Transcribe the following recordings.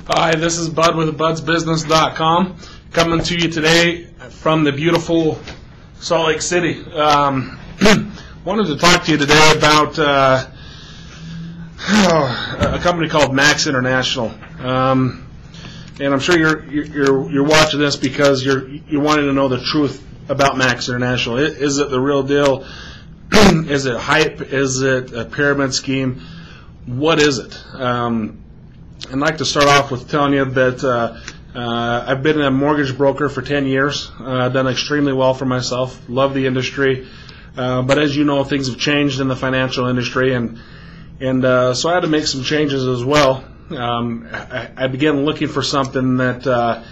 Hi, this is Bud with budsbusiness.com coming to you today from the beautiful Salt Lake City. Wanted to talk to you today about a company called Max International. And I'm sure you're watching this because you're wanting to know the truth about Max International. Is it the real deal? Is it hype? Is it a pyramid scheme? What is it? I'd like to start off with telling you that I've been a mortgage broker for 10 years. Done extremely well for myself. Love the industry. But as you know, things have changed in the financial industry, and so I had to make some changes as well. I began looking for something that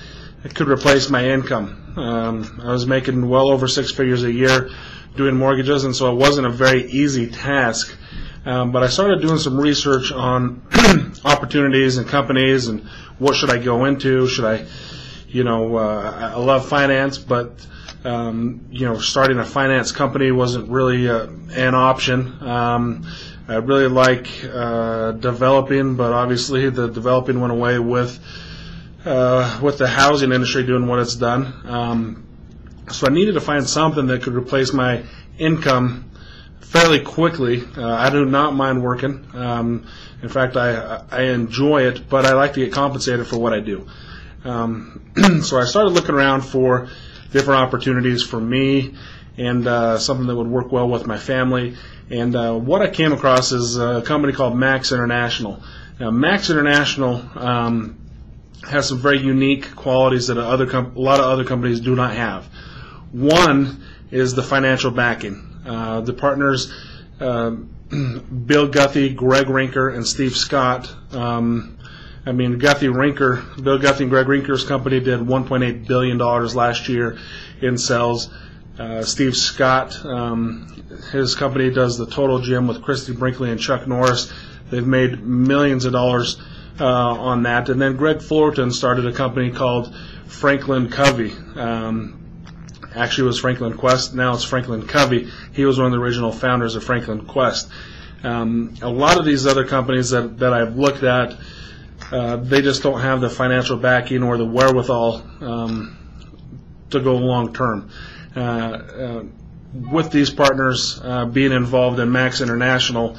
could replace my income. I was making well over 6 figures a year doing mortgages, and so it wasn't a very easy task. But I started doing some research on opportunities and companies and what should I go into. Should I, I love finance, but starting a finance company wasn't really an option. I really like developing, but obviously the developing went away with the housing industry doing what it's done. So I needed to find something that could replace my income fairly quickly. I do not mind working. In fact, I enjoy it, but I like to get compensated for what I do. So I started looking around for different opportunities for me and something that would work well with my family. And what I came across is a company called Max International. Now, Max International has some very unique qualities that a lot of other companies do not have. One is the financial backing. The partners, Bill Guthy, Guthy-Renker, and Steve Scott. Guthy-Renker, Bill Guthy and Guthy-Renker's company did $1.8 billion last year in sales. Steve Scott, his company does the Total Gym with Christy Brinkley and Chuck Norris. They've made millions of dollars on that. And then Greg Fullerton started a company called Franklin Covey. Actually, it was Franklin Quest. Now it's Franklin Covey. He was one of the original founders of Franklin Quest. A lot of these other companies that I've looked at, they just don't have the financial backing or the wherewithal to go long term. With these partners being involved in Max International,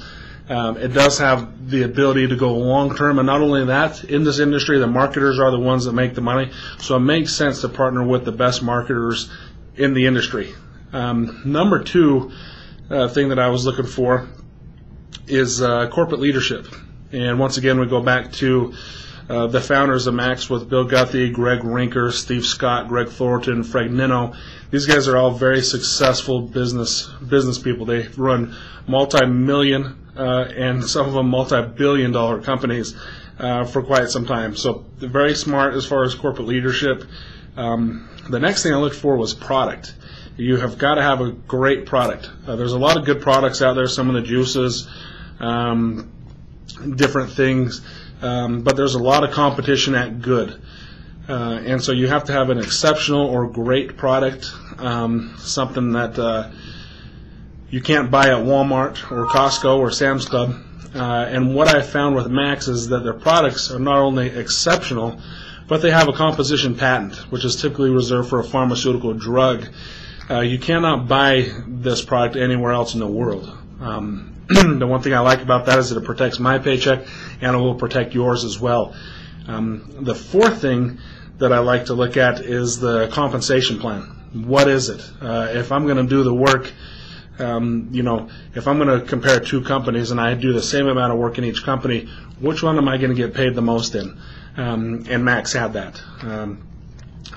it does have the ability to go long term, and not only that, in this industry, the marketers are the ones that make the money, so it makes sense to partner with the best marketers in the industry. Number two thing that I was looking for is corporate leadership. And once again, we go back to the founders of Max with Bill Guthy, Guthy-Renker, Steve Scott, Greg Fullerton, Fred Ninow. These guys are all very successful business people. They run multi-million and some of them multi-billion-dollar companies for quite some time. So they're very smart as far as corporate leadership. The next thing I looked for was product. You have got to have a great product. There's a lot of good products out there, some of the juices, different things, but there's a lot of competition at good. And so you have to have an exceptional or great product, something that you can't buy at Walmart or Costco or Sam's Club. And what I found with Max is that their products are not only exceptional, but they have a composition patent, which is typically reserved for a pharmaceutical drug. You cannot buy this product anywhere else in the world. The one thing I like about that is that it protects my paycheck, and it will protect yours as well. The fourth thing that I like to look at is the compensation plan. What is it? If I'm going to do the work, if I'm going to compare two companies and I do the same amount of work in each company, which one am I going to get paid the most in? And Max had that.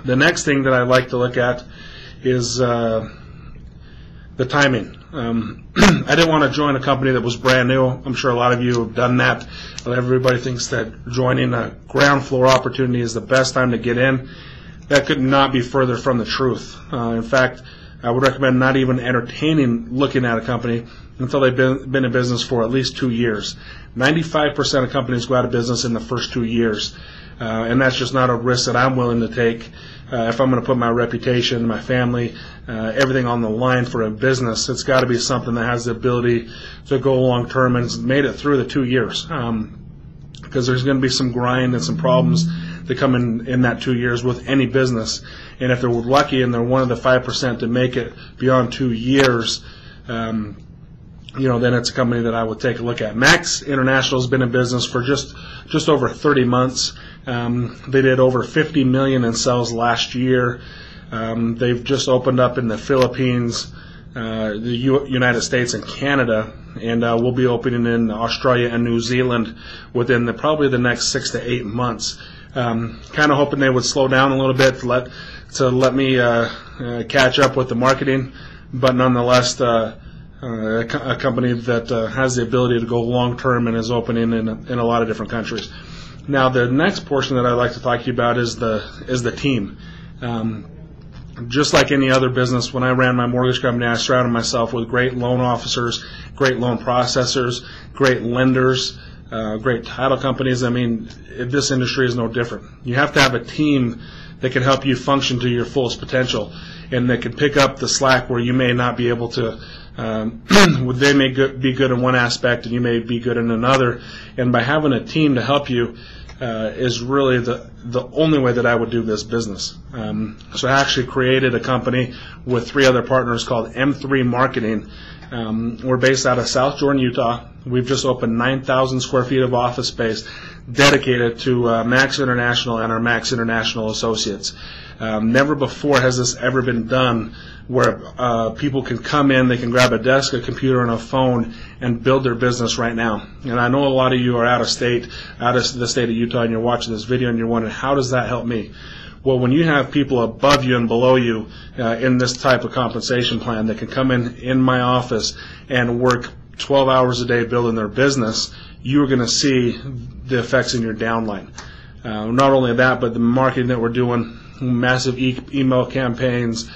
The next thing that I like to look at is the timing. I didn't want to join a company that was brand new. I'm sure a lot of you have done that. Everybody thinks that joining a ground floor opportunity is the best time to get in. That could not be further from the truth. In fact, I would recommend not even entertaining looking at a company until they've been in business for at least 2 years. 95% of companies go out of business in the first 2 years, and that's just not a risk that I'm willing to take. If I'm going to put my reputation, my family, everything on the line for a business, it's got to be something that has the ability to go long term and has made it through the 2 years. because there's going to be some grind and some problems that come in that 2 years with any business. And if they're lucky and they're one of the 5% to make it beyond 2 years, then it's a company that I would take a look at. Max International has been in business for just over 30 months. They did over $50 million in sales last year. They've just opened up in the Philippines, the United States, and Canada, and we'll be opening in Australia and New Zealand within probably the next 6 to 8 months. Kind of hoping they would slow down a little bit to let me catch up with the marketing, but nonetheless, a company that has the ability to go long term and is opening in a lot of different countries. Now, the next portion that I'd like to talk to you about is the team. Just like any other business, when I ran my mortgage company, I surrounded myself with great loan officers, great loan processors, great lenders, great title companies. I mean, this industry is no different. You have to have a team that can help you function to your fullest potential, and that can pick up the slack where you may not be able to. They may be good in one aspect and you may be good in another, and by having a team to help you is really the only way that I would do this business. So I actually created a company with 3 other partners called M3 Marketing. We're based out of South Jordan, Utah. We've just opened 9,000 square feet of office space dedicated to Max International and our Max International associates. Never before has this ever been done where people can come in, they can grab a desk, a computer, and a phone and build their business right now. And I know a lot of you are out of the state of Utah, and you're watching this video and you're wondering, how does that help me? Well, when you have people above you and below you in this type of compensation plan that can come in my office and work 12 hours a day building their business, you're going to see the effects in your downline. Not only that, but the marketing that we're doing, massive email campaigns,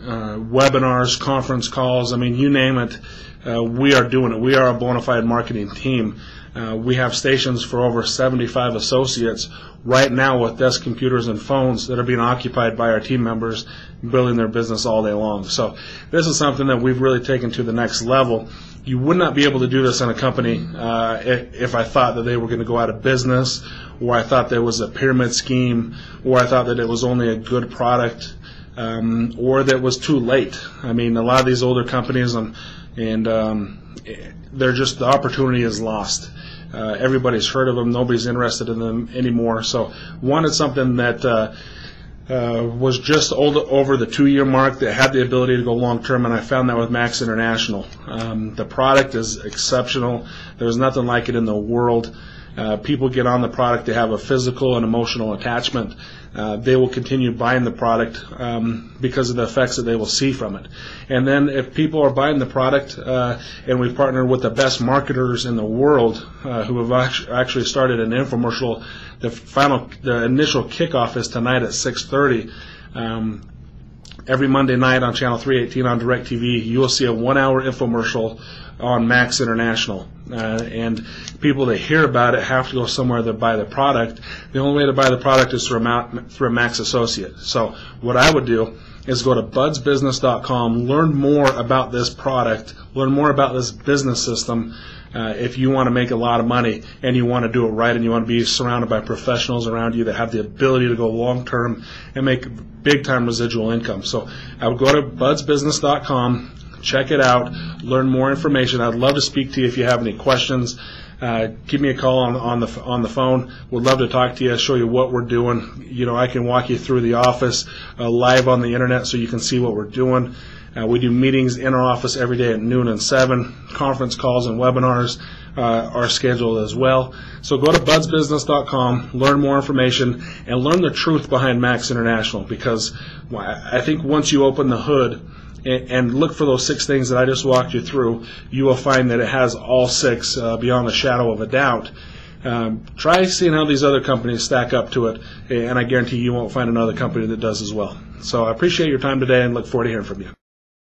webinars, conference calls, I mean, you name it, we are doing it. We are a bona fide marketing team. We have stations for over 75 associates right now with desk computers and phones that are being occupied by our team members building their business all day long. So this is something that we've really taken to the next level. You would not be able to do this in a company if I thought that they were going to go out of business, or I thought there was a pyramid scheme, or I thought that it was only a good product, or that it was too late. I mean, a lot of these older companies, they're just, the opportunity is lost. Everybody's heard of them. Nobody's interested in them anymore. So wanted something that was just over the 2-year mark, that had the ability to go long term, and I found that with Max International. The product is exceptional. There's nothing like it in the world. People get on the product, they have a physical and emotional attachment. They will continue buying the product because of the effects that they will see from it. And then if people are buying the product, and we've partnered with the best marketers in the world who have actually started an infomercial. The initial kickoff is tonight at 6:30. Every Monday night on Channel 318 on DirecTV, you will see a 1-hour infomercial on Max International. And people that hear about it have to go somewhere to buy the product. The only way to buy the product is through a Max associate. So what I would do is go to budsbusiness.com, learn more about this product, learn more about this business system. If you want to make a lot of money and you want to do it right, and you want to be surrounded by professionals around you that have the ability to go long term and make big time residual income. So I would go to budsbusiness.com, check it out, learn more information. I'd love to speak to you if you have any questions. Give me a call on the phone. Would love to talk to you, show you what we're doing. You know, I can walk you through the office live on the internet so you can see what we're doing. We do meetings in our office every day at noon and 7. Conference calls and webinars are scheduled as well. So go to budsbusiness.com, learn more information, and learn the truth behind Max International, because I think once you open the hood and look for those 6 things that I just walked you through, you will find that it has all 6 beyond a shadow of a doubt. Try seeing how these other companies stack up to it, and I guarantee you won't find another company that does as well. So I appreciate your time today and look forward to hearing from you.